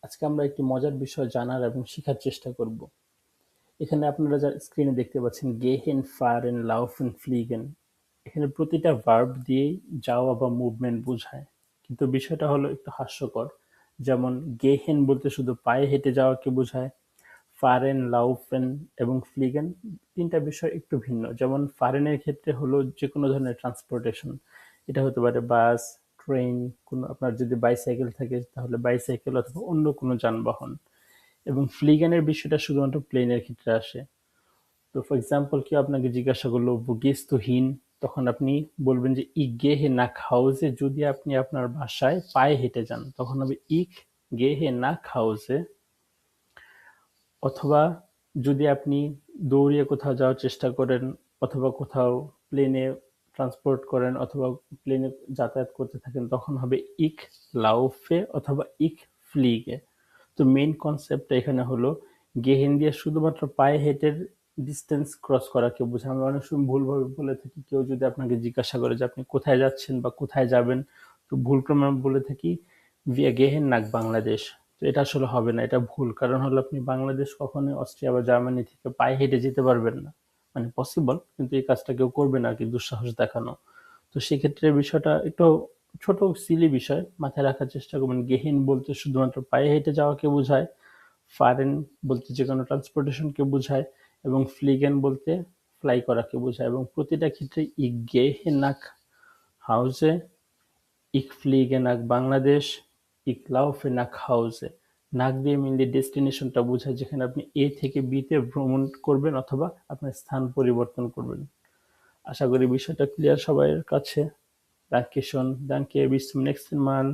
আজকে আমরা একটি মজার বিষয় জানার এবং শেখার চেষ্টা করব। এখানে আপনারা যা স্ক্রিনে দেখতে পাচ্ছেন গেহেন, ফারেন, লাউফেন, ফ্লিগেন, এখানে প্রতিটা ভার্ব দিয়েই যাওয়া বা মুভমেন্ট বোঝায়। কিন্তু বিষয়টা হলো একটু হাস্যকর। যেমন গেহেন বলতে শুধু পায়ে হেঁটে যাওয়াকে বোঝায়, ফারেন, লাউফেন এবং ফ্লিগেন তিনটা বিষয় একটু ভিন্ন। যেমন ফারেনের ক্ষেত্রে হলো যে কোনো ধরনের ট্রান্সপোর্টেশন, এটা হতে পারে বাস, ট্রেন, কোনো আপনার যদি বাইসাইকেল থাকে তাহলে বাইসাইকেল অথবা অন্য কোনো যানবাহন। এবং ফ্লিগেনের বিষয়টা শুধুমাত্র প্লেনের ক্ষেত্রে আসে। তো ফর এক্সাম্পল কেউ আপনাকে জিজ্ঞাসা করলো বুগিস তো হিন, তখন আপনি বলবেন যে ইক গে হে নাক হাউসে। যদি আপনি আপনার বাসায় পায়ে হেঁটে যান তখন হবে ইক গে হে নাক হাউসে। অথবা যদি আপনি দৌড়িয়ে কোথাও যাওয়ার চেষ্টা করেন অথবা কোথাও প্লেনে ট্রান্সপোর্ট করেন অথবা প্লেনে যাতায়াত করতে থাকেন তখন হবে ইক লাউফে অথবা ইক ফ্লিগে। তো মেইন কনসেপ্টটা এখানে হলো গেহেন দিয়ে শুধুমাত্র পায়ে হেঁটে ডিস্টেন্স ক্রস করাকে বোঝায়। আমরা অনেক সময় ভুলভাবে বলে থাকি, কেউ যদি আপনাকে জিজ্ঞাসা করে যে আপনি কোথায় যাচ্ছেন বা কোথায় যাবেন, তো ভুলক্রমে আমরা বলে থাকি ভিয়া গেহেন নাক বাংলাদেশ। তো এটা আসলে হবে না, এটা ভুল। কারণ হলো আপনি বাংলাদেশ কখনোই অস্ট্রিয়া বা জার্মানি থেকে পায়ে হেঁটে যেতে পারবেন না। মানে পসিবল, কিন্তু এই কাজটা কেউ করবে না আর কি, দুঃসাহস দেখানো। তো সেক্ষেত্রে বিষয়টা একটু ছোট সিলি বিষয়, মাথায় রাখার চেষ্টা করবেন। গেহিন বলতে শুধুমাত্র পায়ে হেঁটে যাওয়াকে বোঝায়, ফারেন বলতে যে কোনো ট্রান্সপোর্টেশনকে বোঝায়, এবং ফ্লিগেন বলতে ফ্লাই করাকে বোঝায়। এবং প্রতিটা ক্ষেত্রে ই গেহে নাক হাউসে, ইক ফ্লিগে নাক বাংলাদেশ, ইক লাউফে নাক হাউসে। নাক দিয়ে মেনলি ডেস্টিনেশনটা বোঝায়, যেখানে আপনি এ থেকে বিতে ভ্রমণ করবেন অথবা আপনার স্থান পরিবর্তন করবেন। আশা করি বিষয়টা ক্লিয়ার সবার কাছে। Dankeschön, danke, bis zum nächsten Mal.